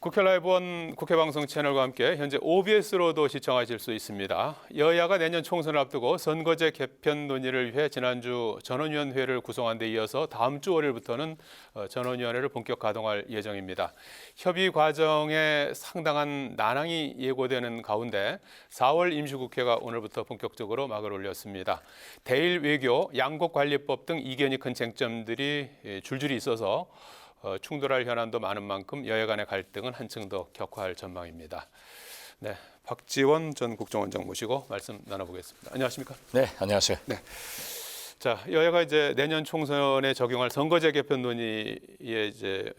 국회 라이브 원 국회 방송 채널과 함께 현재 OBS로도 시청하실 수 있습니다. 여야가 내년 총선을 앞두고 선거제 개편 논의를 위해 지난주 전원위원회를 구성한 데 이어서 다음 주 월요일부터는 전원위원회를 본격 가동할 예정입니다. 협의 과정에 상당한 난항이 예고되는 가운데 4월 임시국회가 오늘부터 본격적으로 막을 올렸습니다. 대일 외교, 양국관리법 등 이견이 큰 쟁점들이 줄줄이 있어서 충돌할 현안도 많은 만큼 여야 간의 갈등은 한층 더 격화할 전망입니다. 네, 박지원 전 국정원장 모시고 말씀 나눠보겠습니다. 안녕하십니까? 네, 안녕하세요. 네. 자, 여야가 이제 내년 총선에 적용할 선거제 개편 논의에 이제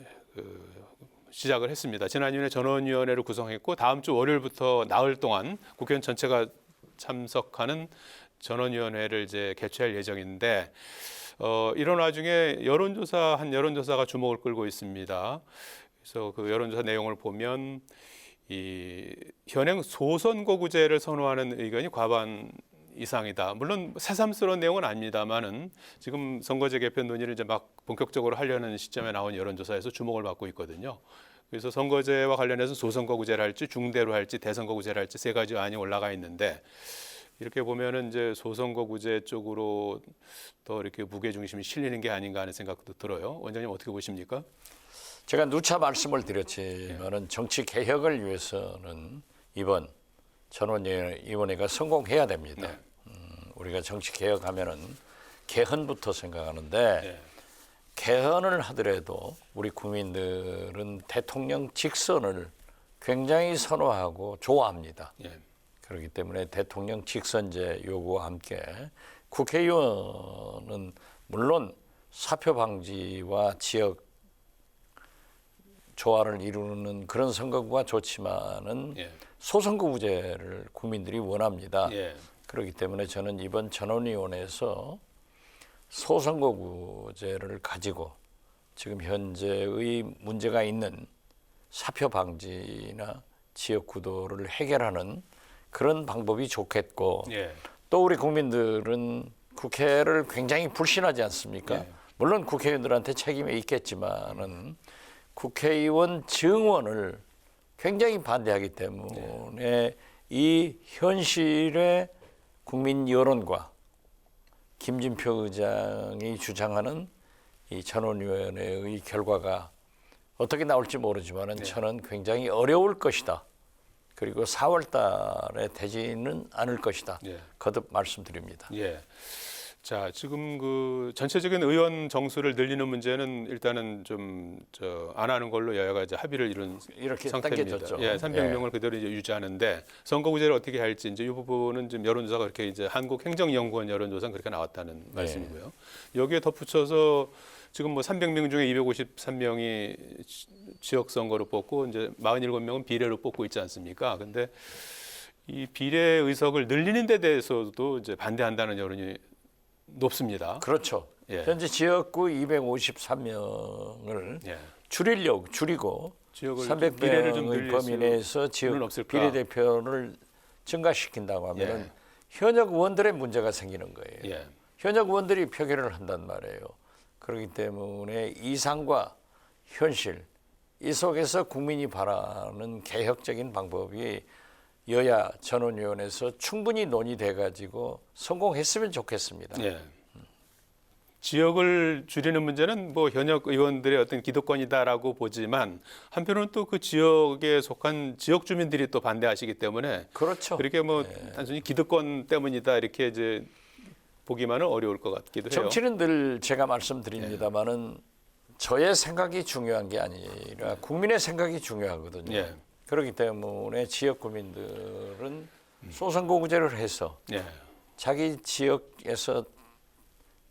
시작을 했습니다. 지난주에 전원위원회를 구성했고 다음 주 월요일부터 나흘 동안 국회의원 전체가 참석하는 전원위원회를 이제 개최할 예정인데. 이런 와중에 한 여론조사가 주목을 끌고 있습니다. 그래서 그 여론조사 내용을 보면 이 현행 소선거구제를 선호하는 의견이 과반 이상이다. 물론 새삼스러운 내용은 아닙니다만은 지금 선거제 개편 논의를 이제 막 본격적으로 하려는 시점에 나온 여론조사에서 주목을 받고 있거든요. 그래서 선거제와 관련해서 소선거구제를 할지 중대로 할지 대선거구제를 할지 세 가지 안이 올라가 있는데. 이렇게 보면은 이제 소선거구제 쪽으로 더 이렇게 무게 중심이 실리는 게 아닌가 하는 생각도 들어요. 원장님 어떻게 보십니까? 제가 누차 말씀을 드렸지만은 정치 개혁을 위해서는 이번 전원위원회가 성공해야 됩니다. 네. 우리가 정치 개혁하면은 개헌부터 생각하는데 네. 개헌을 하더라도 우리 국민들은 대통령 직선을 굉장히 선호하고 좋아합니다. 네. 그렇기 때문에 대통령 직선제 요구와 함께 국회의원은 물론 사표 방지와 지역 조화를 이루는 그런 선거구가 좋지만은 예. 소선거구제를 국민들이 원합니다. 예. 그렇기 때문에 저는 이번 전원위원회에서 소선거구제를 가지고 지금 현재의 문제가 있는 사표 방지나 지역 구도를 해결하는 그런 방법이 좋겠고 예. 또 우리 국민들은 국회를 굉장히 불신하지 않습니까? 예. 물론 국회의원들한테 책임이 있겠지만은 국회의원 증원을 굉장히 반대하기 때문에 이 현실의 국민 여론과 김진표 의장이 주장하는 이 전원위원회의 결과가 어떻게 나올지 모르지만은 저는 굉장히 어려울 것이다. 그리고 4월 달에 되지는 않을 것이다. 예. 거듭 말씀드립니다. 예. 자, 지금 그 전체적인 의원 정수를 늘리는 문제는 일단은 좀 안 하는 걸로 여야가 이제 합의를 이룬 이렇게 상태입니다. 당겨졌죠. 예, 300명을 예. 그대로 이제 유지하는데 선거구제를 어떻게 할지 이제 이 부분은 지금 여론조사가 그렇게 이제 한국행정연구원 여론조사는 그렇게 나왔다는 말씀이고요. 여기에 덧붙여서 지금 뭐 300명 중에 253명이 지역 선거로 뽑고 이제 47명은 비례로 뽑고 있지 않습니까? 근데 이 비례 의석을 늘리는 데 대해서도 이제 반대한다는 여론이 높습니다. 그렇죠. 예. 현재 지역구 253명을 예. 줄이고 지역을 비례를 좀 300명의 늘릴 범위 내에서 지역 없을까? 비례대표를 증가시킨다고 하면은 예. 현역 의원들의 문제가 생기는 거예요. 예. 현역 의원들이 표결을 한단 말이에요. 그렇기 때문에 이상과 현실 이 속에서 국민이 바라는 개혁적인 방법이 여야 전원위원회에서 충분히 논의돼 가지고 성공했으면 좋겠습니다. 예. 지역을 줄이는 문제는 뭐 현역 의원들의 어떤 기득권이다라고 보지만 한편으로는 또 그 지역에 속한 지역 주민들이 또 반대하시기 때문에 그렇죠. 그렇게 뭐 단순히 기득권 때문이다 이렇게 이제 보기만은 어려울 것 같기도 해요. 정치는 늘 제가 말씀드립니다만은 저의 생각이 중요한 게 아니라 국민의 생각이 중요하거든요. 예. 그렇기 때문에 지역 국민들은 소선거구제를 해서 예. 자기 지역에서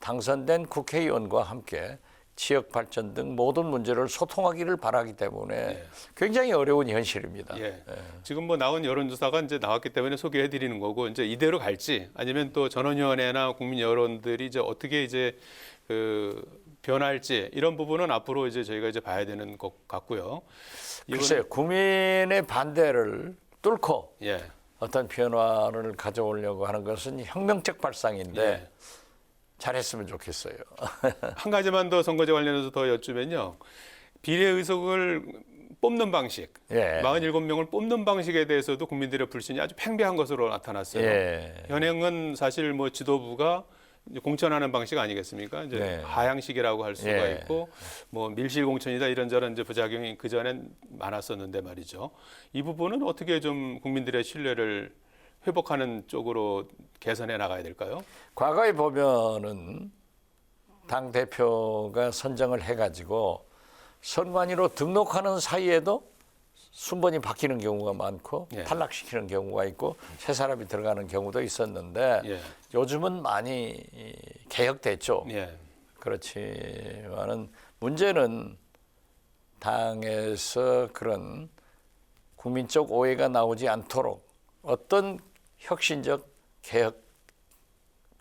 당선된 국회의원과 함께 지역 발전 등 모든 문제를 소통하기를 바라기 때문에 굉장히 어려운 현실입니다. 예. 지금 뭐 나온 여론조사가 이제 나왔기 때문에 소개해 드리는 거고 이제 이대로 갈지 아니면 또 전원위원회나 국민 여론들이 이제 어떻게 이제 변할지 이런 부분은 앞으로 이제 저희가 이제 봐야 되는 것 같고요. 글쎄요, 국민의 반대를 뚫고 예. 어떤 변화를 가져오려고 하는 것은 혁명적 발상인데 예. 잘했으면 좋겠어요. 한 가지만 더 선거제 관련해서 더 여쭈면요. 비례 의석을 뽑는 방식, 예. 47명을 뽑는 방식에 대해서도 국민들의 불신이 아주 팽배한 것으로 나타났어요. 예. 현행은 사실 뭐 지도부가 이제 공천하는 방식 아니겠습니까? 이제 네. 하향식이라고 할 수가 예. 있고 뭐 밀실 공천이다 이런저런 이제 부작용이 그 전엔 많았었는데 말이죠. 이 부분은 어떻게 좀 국민들의 신뢰를 회복하는 쪽으로 개선해 나가야 될까요? 과거에 보면은 당 대표가 선정을 해가지고 선관위로 등록하는 사이에도 순번이 바뀌는 경우가 많고 예. 탈락시키는 경우가 있고 새 사람이 들어가는 경우도 있었는데 예. 요즘은 많이 개혁됐죠. 예. 그렇지만은 문제는 당에서 그런 국민적 오해가 나오지 않도록 어떤 혁신적 개혁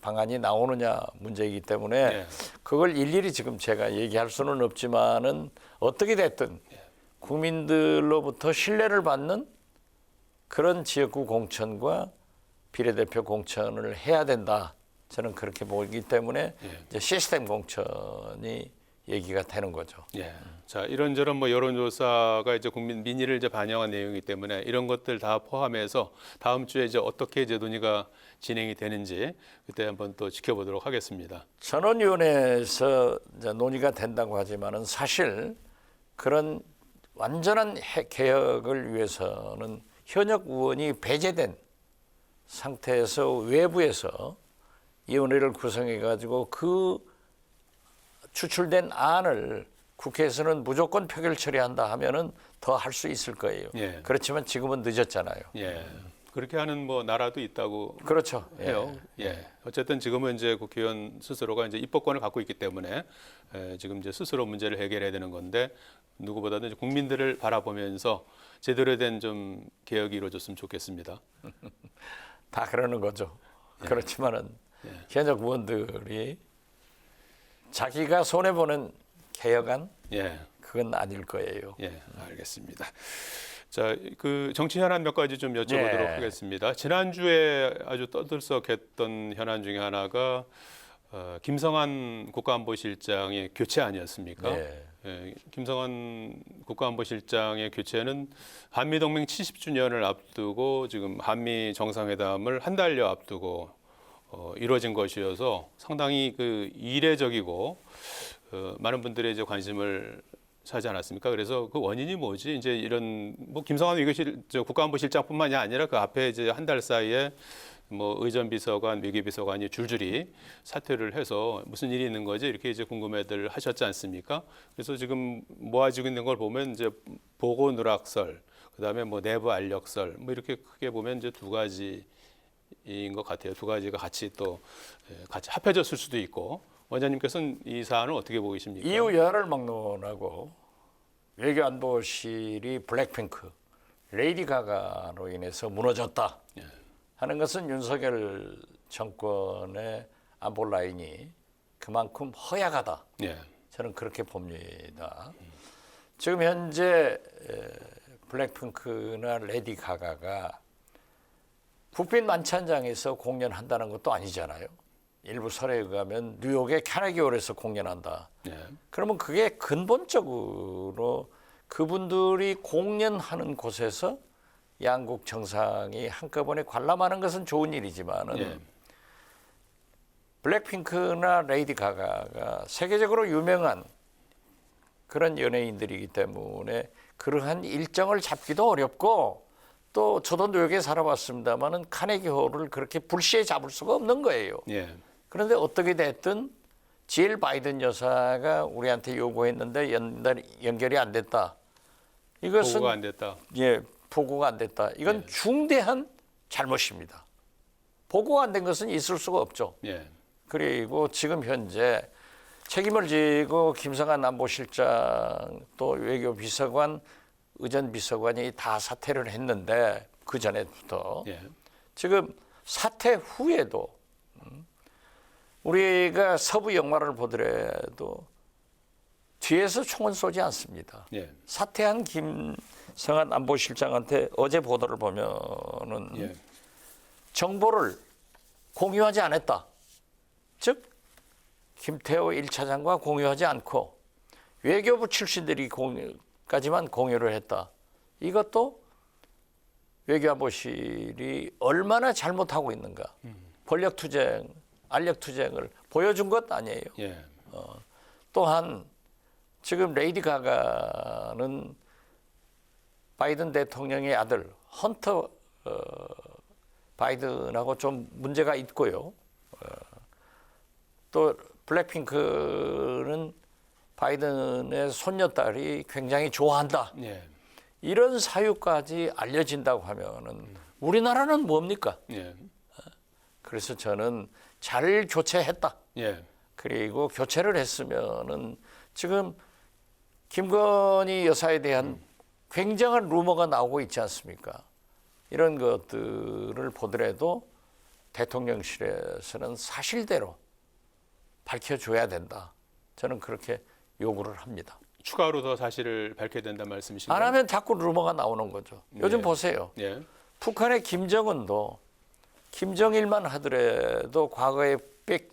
방안이 나오느냐 문제이기 때문에 예. 그걸 일일이 지금 제가 얘기할 수는 없지만은 어떻게 됐든 국민들로부터 신뢰를 받는 그런 지역구 공천과 비례대표 공천을 해야 된다. 저는 그렇게 보기 때문에 이제 시스템 공천이 얘기가 되는 거죠. 예. 자, 이런저런 뭐 여론조사가 이제 국민 민의를 이제 반영한 내용이기 때문에 이런 것들 다 포함해서 다음 주에 이제 어떻게 이제 논의가 진행이 되는지 그때 한번 또 지켜보도록 하겠습니다. 전원위원회에서 이제 논의가 된다고 하지만은 사실 그런 완전한 개혁을 위해서는 현역 의원이 배제된 상태에서 외부에서 이 위원회를 구성해 가지고 그 추출된 안을 국회에서는 무조건 표결 처리한다 하면은 더 할 수 있을 거예요. 예. 그렇지만 지금은 늦었잖아요. 예. 그렇게 하는 뭐 나라도 있다고 그렇죠. 해요. 예. 어쨌든 지금은 이제 국회의원 스스로가 이제 입법권을 갖고 있기 때문에 지금 이제 스스로 문제를 해결해야 되는 건데 누구보다도 이제 국민들을 바라보면서 제대로 된 좀 개혁이 이루어졌으면 좋겠습니다. 다 그러는 거죠. 그렇지만은 현역 의원들이 자기가 손해 보는 개혁안 예. 그건 아닐 거예요. 예, 알겠습니다. 자, 그 정치 현안 몇 가지 좀 여쭤보도록 예. 하겠습니다. 지난주에 아주 떠들썩했던 현안 중에 하나가 김성한 국가안보실장의 교체 아니었습니까? 네. 예, 김성한 국가안보실장의 교체는 한미동맹 70주년을 앞두고 지금 한미 정상회담을 한 달여 앞두고 이루어진 것이어서 상당히 그 이례적이고 많은 분들의 이제 관심을 사지 않았습니까? 그래서 그 원인이 뭐지? 이제 이런 뭐 김성한 외교실 국가안보실장뿐만이 아니라 그 앞에 이제 한 달 사이에 뭐 의전비서관, 외교비서관이 줄줄이 사퇴를 해서 무슨 일이 있는 거지? 이렇게 이제 궁금해들 하셨지 않습니까? 그래서 지금 모아지고 있는 걸 보면 이제 보고 누락설, 그다음에 뭐 내부 알력설, 뭐 이렇게 크게 보면 이제 두 가지인 것 같아요. 두 가지가 같이 또 같이 합해졌을 수도 있고. 원장님께서는 이 사안을 어떻게 보고 계십니까? 이후 열을 막론하고 외교안보실이 블랙핑크, 레이디 가가로 인해서 무너졌다 하는 것은 윤석열 정권의 안보 라인이 그만큼 허약하다. 예. 저는 그렇게 봅니다. 지금 현재 블랙핑크나 레이디 가가가 국빈 만찬장에서 공연한다는 것도 아니잖아요. 일부 설에 의하면 뉴욕의 캐네기홀에서 공연한다. 예. 그러면 그게 근본적으로 그분들이 공연하는 곳에서 양국 정상이 한꺼번에 관람하는 것은 좋은 일이지만은 예. 블랙핑크나 레이디 가가가 세계적으로 유명한 그런 연예인들이기 때문에 그러한 일정을 잡기도 어렵고 또 저도 뉴욕에 살아봤습니다만은 카네기홀을 그렇게 불시에 잡을 수가 없는 거예요. 예. 그런데 어떻게 됐든 질 바이든 여사가 우리한테 요구했는데 연결이 안 됐다. 이것은 보고가 안 됐다. 보고가 안 됐다. 이건 중대한 잘못입니다. 보고가 안 된 것은 있을 수가 없죠. 예. 그리고 지금 현재 책임을 지고 김성한 안보실장 또 외교비서관, 의전비서관이 다 사퇴를 했는데 그 전에부터 예. 지금 사퇴 후에도 우리가 서부 영화를 보더라도 뒤에서 총은 쏘지 않습니다. 예. 사퇴한 김성한 안보실장한테 어제 보도를 보면은 예. 정보를 공유하지 않았다. 즉 김태호 1차장과 공유하지 않고 외교부 출신들이 까지만 공유를 했다. 이것도 외교안보실이 얼마나 잘못하고 있는가. 권력투쟁, 알력투쟁을 보여준 것 아니에요. 예. 또한 지금 레이디 가가는 바이든 대통령의 아들 헌터 바이든하고 좀 문제가 있고요. 또 블랙핑크는 바이든의 손녀딸이 굉장히 좋아한다. 예. 이런 사유까지 알려진다고 하면은 우리나라는 뭡니까? 예. 그래서 저는 잘 교체했다. 예. 그리고 교체를 했으면은 지금 김건희 여사에 대한 굉장한 루머가 나오고 있지 않습니까? 이런 것들을 보더라도 대통령실에서는 사실대로 밝혀줘야 된다. 저는 그렇게 요구를 합니다. 추가로 더 사실을 밝혀야 된다는 말씀이신가요? 안 하면 자꾸 루머가 나오는 거죠. 요즘 예. 보세요. 예. 북한의 김정은도 김정일만 하더라도 과거에 꽤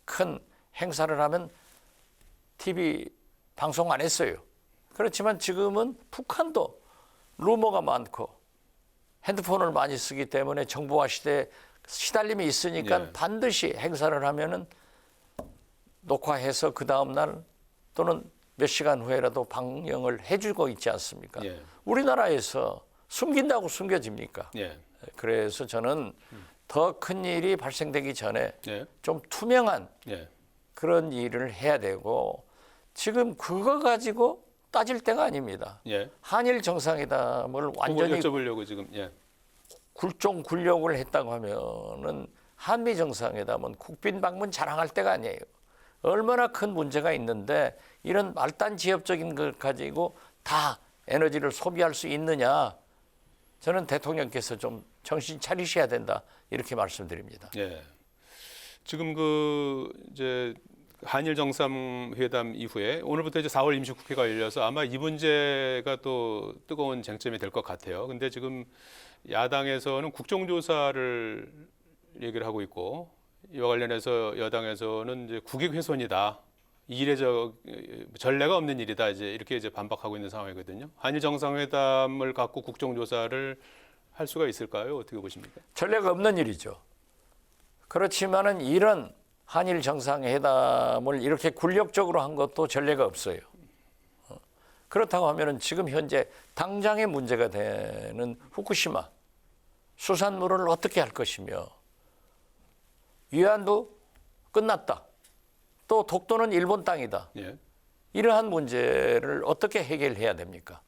큰 행사를 하면 TV 방송 안 했어요. 그렇지만 지금은 북한도 루머가 많고 핸드폰을 많이 쓰기 때문에 정보화 시대에 시달림이 있으니까 예. 반드시 행사를 하면은 녹화해서 그 다음 날 또는 몇 시간 후에라도 방영을 해주고 있지 않습니까? 예. 우리나라에서 숨긴다고 숨겨집니까? 예. 그래서 저는 더 큰 일이 발생되기 전에 예. 좀 투명한 예. 그런 일을 해야 되고 지금 그거 가지고 따질 때가 아닙니다. 예. 한일 정상회담을 완전히 여쭤보려고 지금 예. 굴욕을 했다고 하면은 한미 정상회담은 국빈 방문 자랑할 때가 아니에요. 얼마나 큰 문제가 있는데 이런 말단 지엽적인 걸 가지고 다 에너지를 소비할 수 있느냐? 저는 대통령께서 좀 정신 차리셔야 된다 이렇게 말씀드립니다. 예. 지금 그 이제 한일 정상회담 이후에 오늘부터 이제 4월 임시국회가 열려서 아마 이 문제가 또 뜨거운 쟁점이 될 것 같아요. 근데 지금 야당에서는 국정조사를 얘기를 하고 있고 이와 관련해서 여당에서는 이제 국익 훼손이다. 이례적 전례가 없는 일이다. 이제 이렇게 이제 반박하고 있는 상황이거든요. 한일 정상회담을 갖고 국정조사를 할 수가 있을까요? 어떻게 보십니까? 전례가 없는 일이죠. 그렇지만은 이런 한일 정상회담을 이렇게 굴욕적으로 한 것도 전례가 없어요. 그렇다고 하면은 지금 현재 당장의 문제가 되는 후쿠시마 수산물을 어떻게 할 것이며 위안부 끝났다. 또 독도는 일본 땅이다. 예. 이러한 문제를 어떻게 해결해야 됩니까?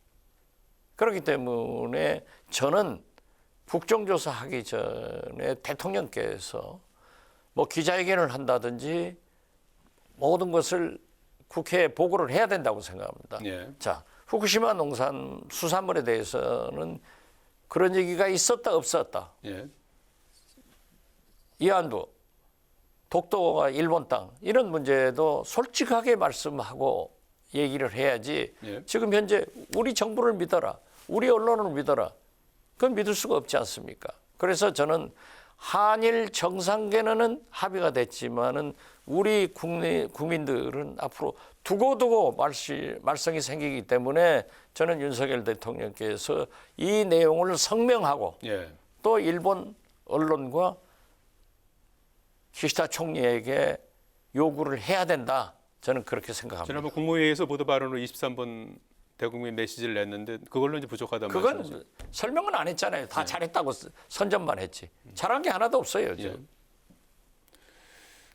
그렇기 때문에 저는 국정조사 하기 전에 대통령께서 뭐 기자회견을 한다든지 모든 것을 국회에 보고를 해야 된다고 생각합니다. 예. 자, 후쿠시마 농산 수산물에 대해서는 그런 얘기가 있었다 없었다. 예. 위안부, 독도가 일본 땅 이런 문제도 솔직하게 말씀하고 얘기를 해야지. 예. 지금 현재 우리 정부를 믿어라, 우리 언론을 믿어라. 그건 믿을 수가 없지 않습니까? 그래서 저는 한일 정상회담은 합의가 됐지만은 우리 국민들은 앞으로 두고두고 말썽이 생기기 때문에 저는 윤석열 대통령께서 이 내용을 성명하고 예. 또 일본 언론과 기시다 총리에게 요구를 해야 된다. 저는 그렇게 생각합니다. 지난번 국무회의에서 보도 발언으로 23번 대국민 메시지를 냈는데 그걸로 이제 부족하다는 그건 말씀이죠. 설명은 안 했잖아요. 다 잘했다고 선전만 했지. 잘한 게 하나도 없어요. 지금.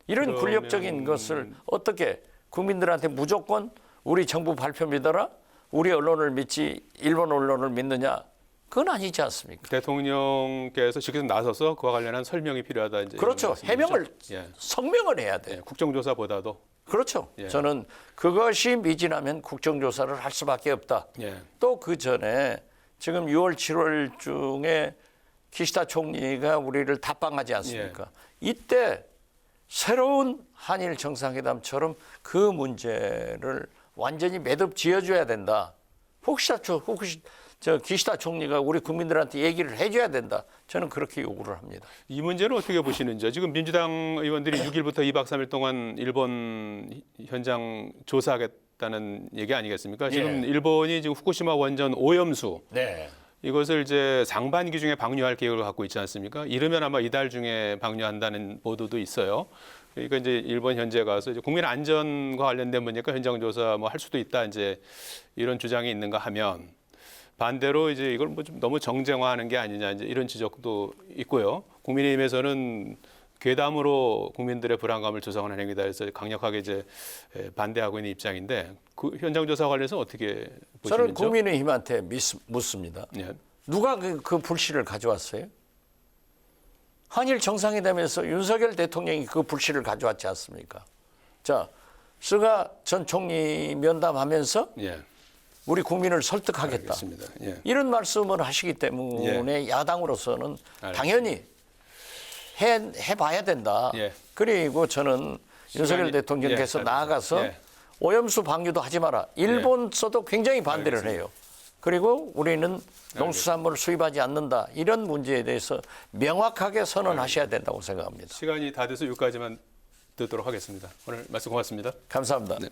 이런 그러면- 굴욕적인 것을 어떻게 국민들한테 무조건 우리 정부 발표 믿어라, 우리 언론을 믿지 일본 언론을 믿느냐? 그건 아니지 않습니까? 대통령께서 직접 나서서 그와 관련한 설명이 필요하다. 이제 그렇죠. 이런 말씀이시죠? 해명을 예. 성명을 해야 돼. 예. 국정조사보다도 그렇죠. 예. 저는 그것이 미진하면 국정조사를 할 수밖에 없다. 예. 또 그 전에 지금 6월, 7월 중에 기시다 총리가 우리를 답방하지 않습니까? 이때 새로운 한일 정상회담처럼 그 문제를 완전히 매듭 지어줘야 된다. 기시다 총리가 우리 국민들한테 얘기를 해줘야 된다. 저는 그렇게 요구를 합니다. 이 문제는 어떻게 보시는지요? 지금 민주당 의원들이 6일부터 2박 3일 동안 일본 현장 조사하겠다 있다는 얘기 아니겠습니까? 지금 예. 일본이 지금 후쿠시마 원전 오염수 네. 이것을 이제 상반기 중에 방류할 계획을 갖고 있지 않습니까? 이르면 아마 이달 중에 방류한다는 보도도 있어요. 그러니까 이제 일본 현지에 가서 이제 국민 안전과 관련된 문제니까 현장 조사 뭐 할 수도 있다 이제 이런 주장이 있는가 하면 반대로 이제 이걸 뭐 좀 너무 정쟁화하는 게 아니냐 이제 이런 지적도 있고요. 국민의힘에서는 괴담으로 국민들의 불안감을 조성하는 행위다 해서 강력하게 이제 반대하고 있는 입장인데 그 현장 조사 관련해서 어떻게 저는 보시는지요? 국민의힘한테 묻습니다. 예. 누가 그 불씨를 가져왔어요? 한일 정상회담에서 윤석열 대통령이 그 불씨를 가져왔지 않습니까? 자, 스가 전 총리 면담하면서 예. 우리 국민을 설득하겠다. 알겠습니다. 예. 이런 말씀을 하시기 때문에 야당으로서는 알겠습니다. 당연히 해봐야 된다. 예. 그리고 저는 윤석열 시간이- 대통령께서 예, 나아가서 예. 오염수 방류도 하지 마라. 일본서도 굉장히 반대를 알겠습니다. 해요. 그리고 우리는 농수산물을 수입하지 않는다. 이런 문제에 대해서 명확하게 선언하셔야 된다고 생각합니다. 시간이 다 돼서 여기까지만 듣도록 하겠습니다. 오늘 말씀 고맙습니다. 감사합니다. 네.